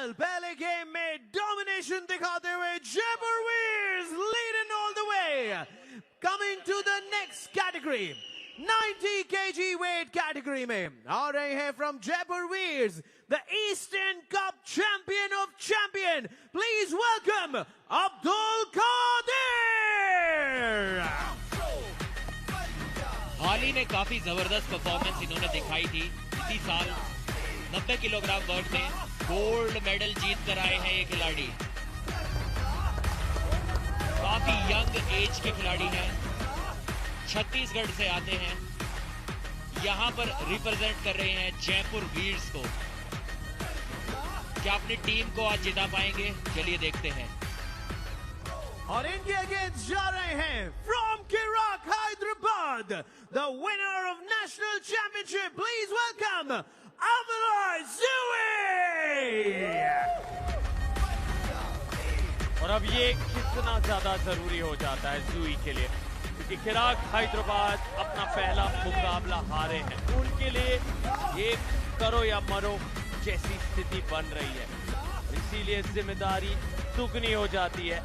Well पहले game में domination दिखाते हुए Jaipur Veers leading all the way. Coming to the next category 90 kg weight category में आ रहे हैं from Jaipur Veers the Eastern Cup champion of champion. Please welcome Abdul Qadir. हाल ही में काफी जबरदस्त परफॉर्मेंस इन्होंने दिखाई थी. इसी साल 90 किलोग्राम वर्ग में गोल्ड मेडल जीत कर आए हैं ये खिलाड़ी. काफी यंग एज के खिलाड़ी हैं. छत्तीसगढ़ से आते हैं. यहां पर रिप्रेजेंट कर रहे हैं जयपुर वीर्स को. क्या अपनी टीम को आज जिता पाएंगे? चलिए देखते हैं. और इनके अगेंस्ट जा रहे हैं from Kiraak Hyderabad the winner of national championship. Please welcome Abdul Zui. और अब ये कितना ज्यादा जरूरी हो जाता है ज़ुई के लिए, क्योंकि किराक हैदराबाद अपना पहला मुकाबला हारे हैं. उनके लिए ये करो या मरो जैसी स्थिति बन रही है. इसीलिए जिम्मेदारी दुगनी हो जाती है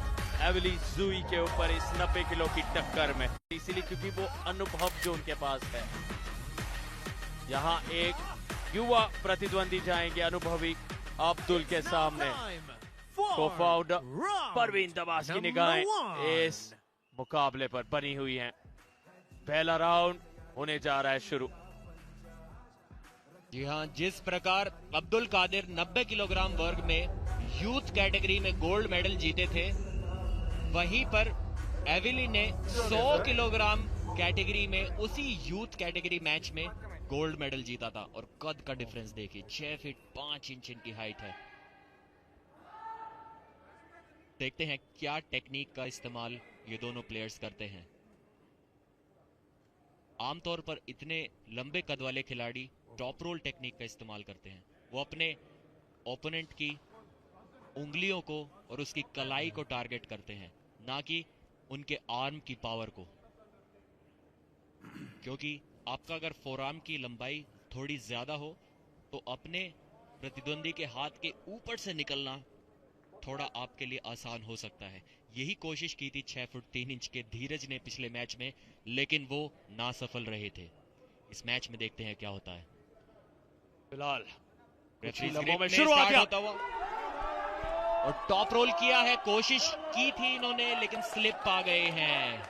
एविली ज़ुई के ऊपर इस 90 किलो की टक्कर में. इसीलिए क्योंकि वो अनुभव जो उनके पास है. यहाँ एक युवा प्रतिद्वंदी जाएंगे अनुभवी अब्दुल के सामने. को-फाउंडर परवीन दबास की निगाहें इस मुकाबले पर बनी हुई हैं. पहला राउंड होने जा रहा है शुरू. जी हां, जिस प्रकार अब्दुल कादिर 90 किलोग्राम वर्ग में यूथ कैटेगरी में गोल्ड मेडल जीते थे, वहीं पर एविली ने 100 किलोग्राम कैटेगरी में उसी यूथ कैटेगरी मैच में गोल्ड मेडल जीता था. और कद का डिफरेंस देखिए, 6 फीट 5 इंच इनकी हाइट है. देखते हैं क्या टेक्निक का इस्तेमाल ये दोनों प्लेयर्स करते हैं. आमतौर पर इतने लंबे कद वाले खिलाड़ी टॉप रोल टेक्निक का इस्तेमाल करते हैं. वो अपने ओपोनेंट की उंगलियों को और उसकी कलाई को टारगेट करते हैं, ना कि उनके आर्म की पावर को. क्योंकि आपका अगर फोरआर्म की लंबाई थोड़ी ज्यादा हो तो अपने प्रतिद्वंदी के हाथ के ऊपर से निकलना थोड़ा आपके लिए आसान हो सकता है. यही कोशिश की थी 6 फुट 3 इंच के धीरज ने पिछले मैच में, लेकिन वो नासफल रहे थे. इस मैच में देखते हैं क्या होता है. फिलहाल रेफरी शुरुआत होता हुआ और टॉप रोल किया है. कोशिश की थी इन्होंने, लेकिन स्लिप आ गए हैं.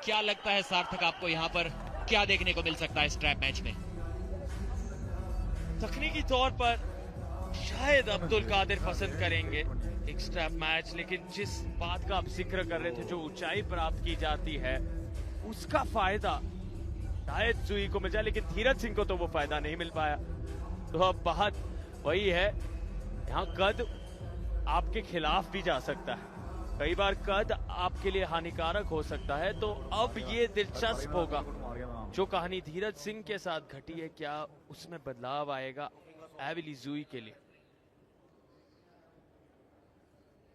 क्या लगता है सार्थक आपको यहाँ पर क्या देखने को मिल सकता है स्ट्रैप मैच में? तकनीकी तौर पर शायद अब्दुल कादिर पसंद करेंगे एक स्ट्रैप मैच, लेकिन जिस बात का आप जिक्र कर रहे थे, जो ऊंचाई प्राप्त की जाती है उसका फायदा शायद ज़ुई को मिल जाए, लेकिन धीरज सिंह को तो वो फायदा नहीं मिल पाया. तो अब बात वही है, यहाँ कद आपके खिलाफ भी जा सकता है. कई बार कद आपके लिए हानिकारक हो सकता है. तो अब ये दिलचस्प होगा जो कहानी धीरज सिंह के साथ घटी है, क्या उसमें बदलाव आएगा एविली ज़ुई के लिए.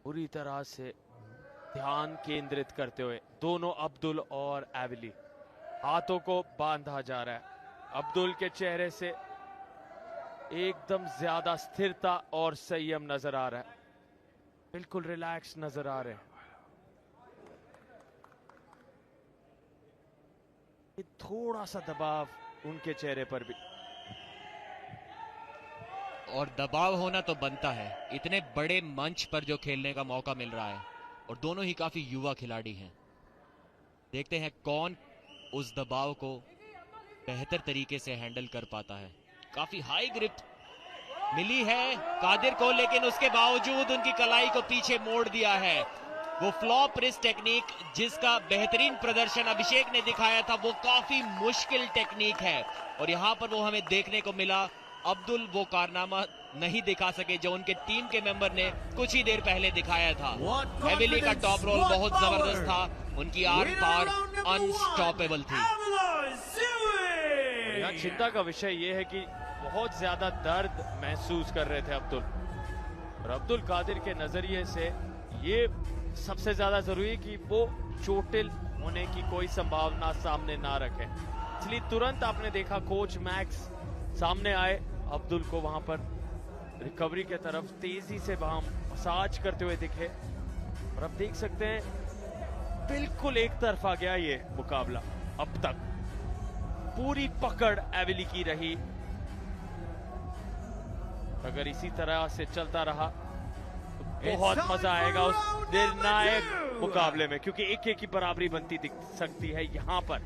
पूरी तरह से ध्यान केंद्रित करते हुए दोनों अब्दुल और एविली हाथों को बांधा जा रहा है. अब्दुल के चेहरे से एकदम ज्यादा स्थिरता और संयम नजर आ रहा है. बिल्कुल रिलैक्स नजर आ रहे हैं. थोड़ा सा दबाव उनके चेहरे पर भी. और दबाव होना तो बनता है, इतने बड़े मंच पर जो खेलने का मौका मिल रहा है, और दोनों ही काफी युवा खिलाड़ी हैं. देखते हैं कौन उस दबाव को बेहतर तरीके से हैंडल कर पाता है. काफी हाई ग्रिप मिली है कादिर को, लेकिन उसके बावजूद उनकी कलाई को पीछे मोड़ दिया है. वो फ्लॉप रिस्ट टेक्निक जिसका बेहतरीन प्रदर्शन अभिषेक ने दिखाया था, वो काफी मुश्किल टेक्निक है. और यहां पर वो हमें देखने को मिला. अब्दुल वो कारनामा नहीं दिखा सके जो उनके टीम के मेंबर ने कुछ ही देर पहले दिखाया था. एविली का टॉप रोल बहुत जबरदस्त था. उनकी आर्म पावर अनस्टॉपेबल थी. यहाँ चिंता का विषय ये है कि बहुत ज्यादा दर्द महसूस कर रहे थे अब्दुल. और अब्दुल कादिर के नजरिए से ये सबसे ज्यादा जरूरी है कि वो चोटिल होने की कोई संभावना सामने ना रखे. इसलिए तुरंत आपने देखा कोच मैक्स सामने आए, अब्दुल को वहां पर रिकवरी के तरफ तेजी से वहां मसाज करते हुए दिखे। और अब देख सकते हैं बिल्कुल एक तरफा गया ये मुकाबला। अब तक पूरी पकड़ एविली की रही। अगर इसी तरह से चलता रहा तो बहुत मजा आएगा उस निर्णायक मुकाबले में, क्योंकि एक एक की बराबरी बनती दिख सकती है। यहां पर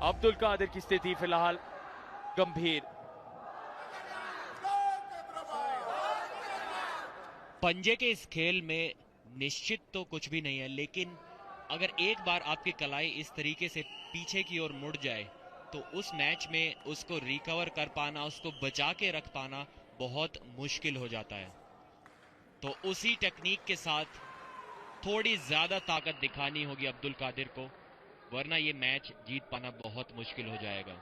अब्दुल कादिर की स्थिति फिलहाल गंभीर। पंजे के इस खेल में निश्चित तो कुछ भी नहीं है, लेकिन अगर एक बार आपकी कलाई इस तरीके से पीछे की ओर मुड़ जाए तो उस मैच में उसको रिकवर कर पाना, उसको बचा के रख पाना बहुत मुश्किल हो जाता है। तो उसी टेक्निक के साथ थोड़ी ज्यादा ताकत दिखानी होगी अब्दुल कादिर को, वरना ये मैच जीत पाना बहुत मुश्किल हो जाएगा।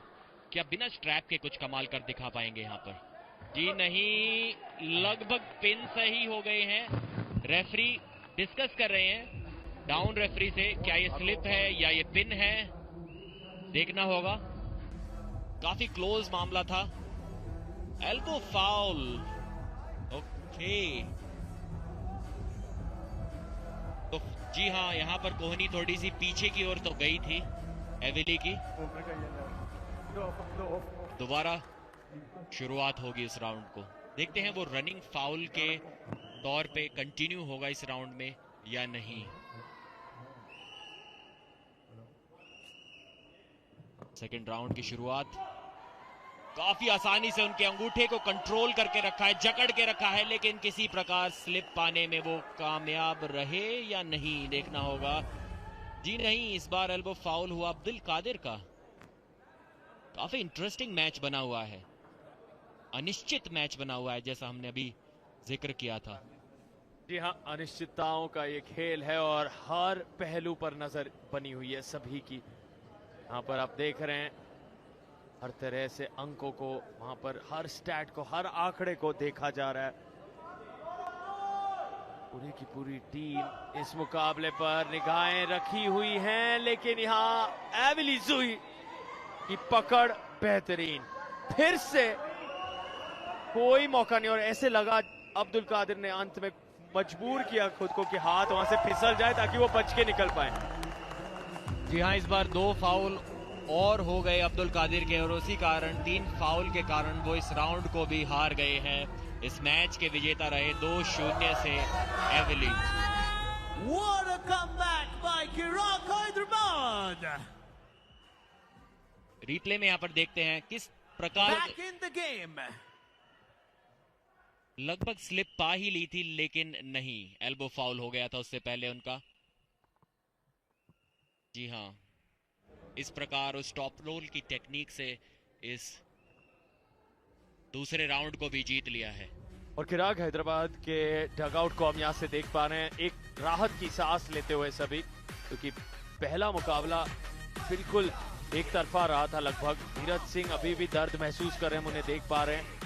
क्या बिना स्ट्रैप के कुछ कमाल कर दिखा पाएंगे यहाँ पर? जी नहीं, लगभग पिन सही हो गए हैं। रेफरी डिस्कस कर रहे हैं डाउन रेफरी से, क्या ये स्लिप है या ये पिन है, देखना होगा। काफी क्लोज मामला था। Elbow foul, okay. तो जी हाँ, यहाँ पर कोहनी थोड़ी सी पीछे की ओर तो गई थी एविली की। दोबारा शुरुआत होगी इस राउंड को। देखते हैं वो रनिंग फाउल के तौर पे कंटिन्यू होगा इस राउंड में या नहीं। सेकंड राउंड की शुरुआत। काफी आसानी से उनके अंगूठे को कंट्रोल करके रखा है, जकड़ के रखा है, लेकिन किसी प्रकार स्लिप पाने में वो कामयाब रहे या नहीं, देखना होगा। जी नहीं, इस बार एल्बो फाउल हुआ अब्दुल कादिर का। काफी इंटरेस्टिंग मैच बना हुआ है, अनिश्चित मैच बना हुआ है, जैसा हमने अभी जिक्र किया था। जी हाँ, अनिश्चितताओं का ये खेल है और हर पहलू पर नजर बनी हुई है सभी की। यहाँ पर आप देख रहे हैं हर तरह से अंकों को, वहां पर हर स्टैट को, हर आंकड़े को देखा जा रहा है। पूरी की पूरी टीम इस मुकाबले पर निगाहें रखी हुई हैं, लेकिन यहाँ एविली जुई की पकड़ बेहतरीन। फिर से कोई मौका नहीं, और ऐसे लगा अब्दुल कादिर ने अंत में मजबूर किया खुद को कि हाथ वहां से फिसल जाए ताकि वो बच के निकल पाए। जी हाँ, इस बार 2 फाउल और हो गए अब्दुल कादिर के, और उसी कारण 3 फाउल के कारण वो इस राउंड को भी हार गए हैं। इस मैच के विजेता रहे 2-0 से एविली। What a comeback by Chirag Hyderabad! Replay में यहाँ पर देखते हैं किस प्रकार Back in the game. लगभग स्लिप पा ही ली थी, लेकिन नहीं, एल्बो फाउल हो गया था उससे पहले उनका। जी हाँ, इस प्रकार उस टॉप रोल की टेक्निक से इस दूसरे राउंड को भी जीत लिया है। और चिराग हैदराबाद के डगआउट को हम यहाँ से देख पा रहे हैं, एक राहत की सांस लेते हुए सभी, क्योंकि पहला मुकाबला बिल्कुल एक तरफा रहा था लगभग। नीरज सिंह अभी भी दर्द महसूस कर रहे हैं, हम उन्हें देख पा रहे हैं।